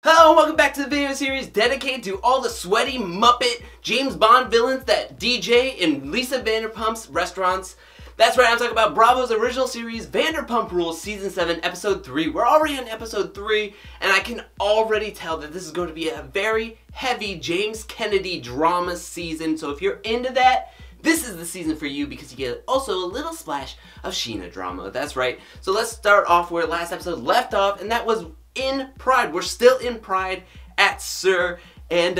Hello and welcome back to the video series dedicated to all the sweaty Muppet James Bond villains that DJ in Lisa Vanderpump's restaurants. That's right, I'm talking about Bravo's original series, Vanderpump Rules Season 7, Episode 3. We're already on Episode 3, and I can already tell that this is going to be a very heavy James Kennedy drama season. So if you're into that, this is the season for you because you get also a little splash of Scheana drama. That's right. So let's start off where last episode left off, and that was in Pride. We're still in Pride at Sir, and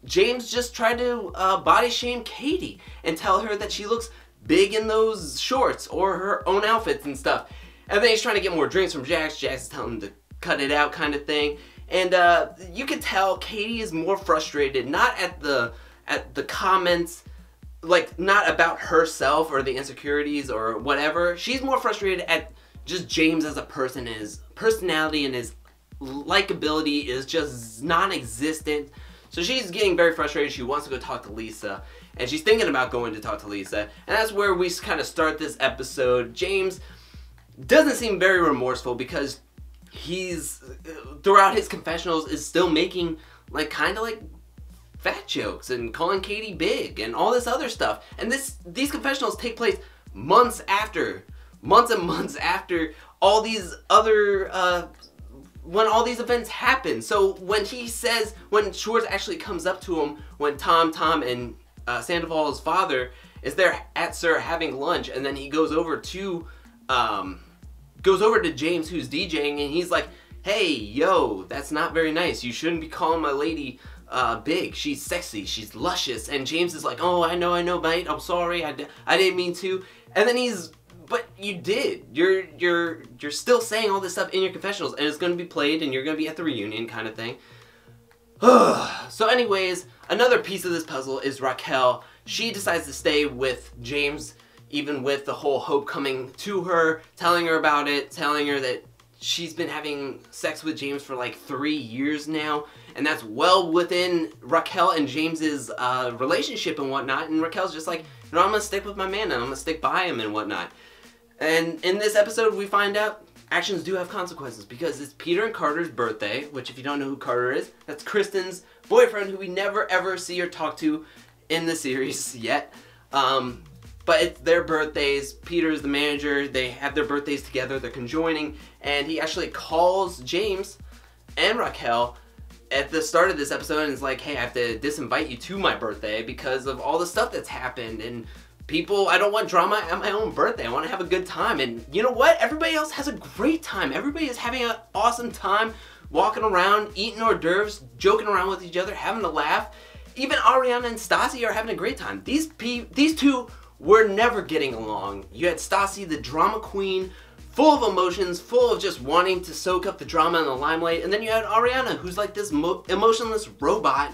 James just tried to body shame Katie and tell her that she looks big in those shorts or her own outfits and stuff. And then he's trying to get more drinks from Jax. Jax is telling him to cut it out kind of thing. And you can tell Katie is more frustrated, not at the comments, like not about herself or the insecurities or whatever. She's more frustrated at just James as a person, his personality and his likability is just non-existent. So she's getting very frustrated. She wants to go talk to Lisa, and she's thinking about going to talk to Lisa, and that's where we kind of start this episode. James doesn't seem very remorseful because he's throughout his confessionals is still making like kind of like fat jokes and calling Katie big and all this other stuff. And these confessionals take place months and months after all these other when all these events happen. So when when Schwartz actually comes up to him, when Tom and Sandoval's father is there at Sir having lunch, and then he goes over to James, who's DJing, and he's like, "Hey, yo, that's not very nice. You shouldn't be calling my lady big. She's sexy. She's luscious." And James is like, "Oh, I know, mate. I'm sorry. I didn't mean to." And then but you did. You're still saying all this stuff in your confessionals, and it's going to be played, and you're going to be at the reunion kind of thing. So anyways, another piece of this puzzle is Raquel. She decides to stay with James, even with the whole Hope coming to her, telling her about it, telling her that she's been having sex with James for like 3 years now, and that's well within Raquel and James's relationship and whatnot. And Raquel's just like, "No, I'm gonna stick with my man, and I'm gonna stick by him and whatnot." And in this episode, we find out actions do have consequences because it's Peter and Carter's birthday, which if you don't know who Carter is, that's Kristen's boyfriend, who we never ever see or talk to in the series yet. But it's their birthdays. Peter's the manager. They have their birthdays together. They're conjoining, and he actually calls James and Raquel at the start of this episode and is like, "Hey, I have to disinvite you to my birthday because of all the stuff that's happened, and I don't want drama at my own birthday. I want to have a good time." And you know what? Everybody else has a great time. Everybody is having an awesome time walking around, eating hors d'oeuvres, joking around with each other, having a laugh. Even Ariana and Stassi are having a great time. These two were never getting along. You had Stassi, the drama queen, full of emotions, full of just wanting to soak up the drama and the limelight. And then you had Ariana, who's like this emotionless robot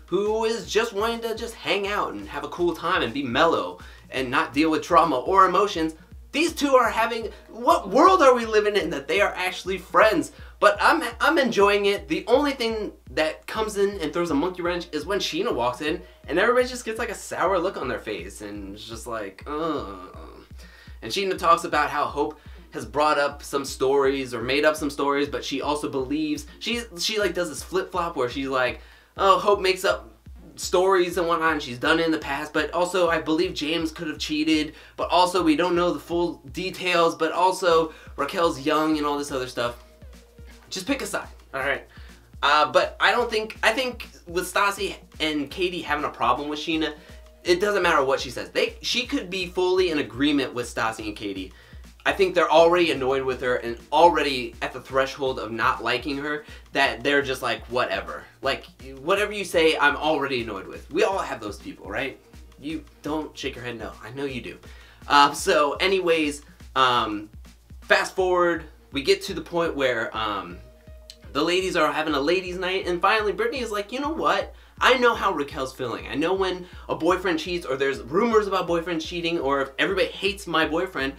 who is just wanting to just hang out and have a cool time and be mellow and not deal with trauma or emotions. These two are having, what world are we living in that they are actually friends? But I'm enjoying it. The only thing that comes in and throws a monkey wrench is when Scheana walks in and everybody just gets like a sour look on their face and it's just like, ugh. And Scheana talks about how Hope has brought up some stories or made up some stories, but she also believes, she like does this flip-flop where she's like, "Oh, Hope makes up stories and whatnot, and she's done it in the past, but also I believe James could have cheated, but also we don't know the full details, but also Raquel's young and all this other stuff." Just pick a side, alright? But I think with Stassi and Katie having a problem with Scheana, it doesn't matter what she says. She could be fully in agreement with Stassi and Katie. I think they're already annoyed with her and already at the threshold of not liking her, that they're just like, whatever. Like, whatever you say, I'm already annoyed with. We all have those people, right? You don't shake your head no. I know you do. So anyways, fast forward, we get to the point where the ladies are having a ladies' night, and finally Brittany is like, "You know what? I know how Raquel's feeling. I know when a boyfriend cheats, or there's rumors about boyfriends cheating, or if everybody hates my boyfriend,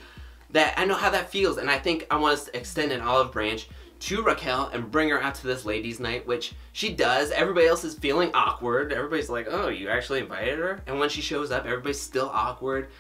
that I know how that feels, and I think I want us to extend an olive branch to Raquel and bring her out to this ladies' night," which she does. Everybody else is feeling awkward. Everybody's like, "Oh, you actually invited her?" And when she shows up, everybody's still awkward.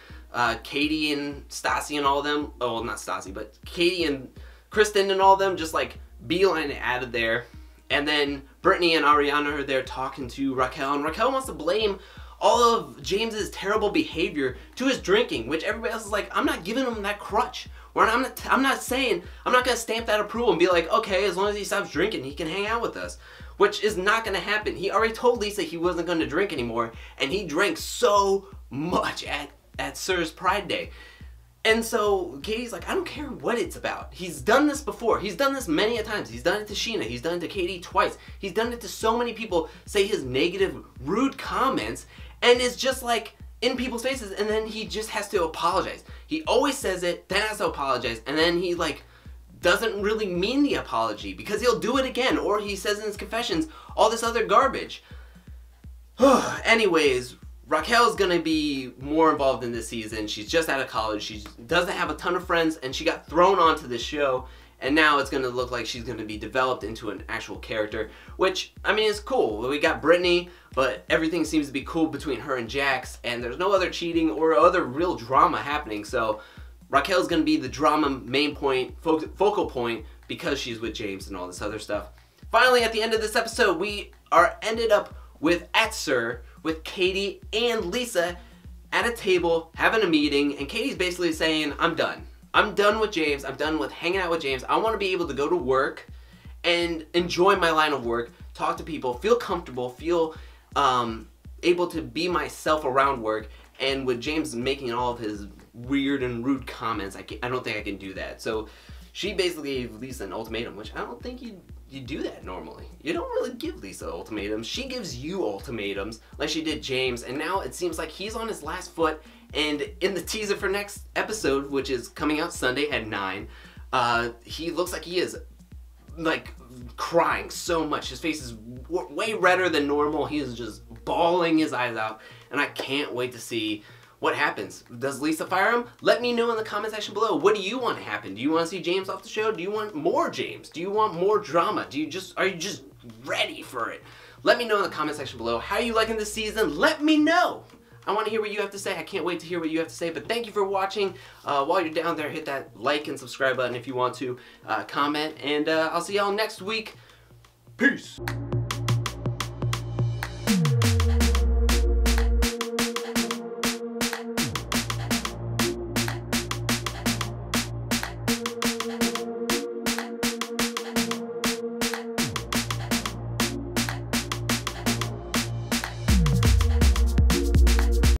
Katie and Stassi and all of them, oh, not Stassi, but Katie and Kristen and all of them just like beeline it out of there. And then Brittany and Ariana are there talking to Raquel, and Raquel wants to blame all of James's terrible behavior to his drinking, which everybody else is like, I'm not giving him that crutch. I'm not saying, I'm not going to stamp that approval and be like, okay, as long as he stops drinking, he can hang out with us. Which is not going to happen. He already told Lisa he wasn't going to drink anymore, and he drank so much at Sir's Pride Day. And so Katie's like, I don't care what it's about. He's done this before. He's done this many a times. He's done it to Scheana. He's done it to Katie twice. He's done it to so many people, say his negative, rude comments, and it's just like in people's faces, and then he just has to apologize. He always says it, then has to apologize, and then he like doesn't really mean the apology because he'll do it again, or he says in his confessions all this other garbage. Anyways, Raquel's gonna be more involved in this season. She's just out of college. She doesn't have a ton of friends, and she got thrown onto this show, and now it's gonna look like she's gonna be developed into an actual character, which, I mean, is cool. We got Brittany, but everything seems to be cool between her and Jax, and there's no other cheating or other real drama happening, so Raquel's gonna be the drama main point, focal point, because she's with James and all this other stuff. Finally, at the end of this episode, we ended up with at Sir, with Katie and Lisa at a table having a meeting, and Katie's basically saying, I'm done. I'm done with James. I'm done with hanging out with James. I want to be able to go to work and enjoy my line of work, talk to people, feel comfortable, feel able to be myself around work. And with James making all of his weird and rude comments, I don't think I can do that. So she basically gave Lisa an ultimatum, which I don't think you do that normally. You don't really give Lisa ultimatums. She gives you ultimatums like she did James, and now it seems like he's on his last foot. And in the teaser for next episode, which is coming out Sunday at 9, he looks like he is like crying so much. His face is way redder than normal. He is just bawling his eyes out, and I can't wait to see what happens. Does Lisa fire him? Let me know in the comment section below. What do you want to happen? Do you want to see James off the show? Do you want more James? Do you want more drama? Are you just ready for it? Let me know in the comment section below. How are you liking this season? Let me know. I want to hear what you have to say. I can't wait to hear what you have to say. But thank you for watching. While you're down there, hit that like and subscribe button if you want to. Comment. And I'll see y'all next week. Peace.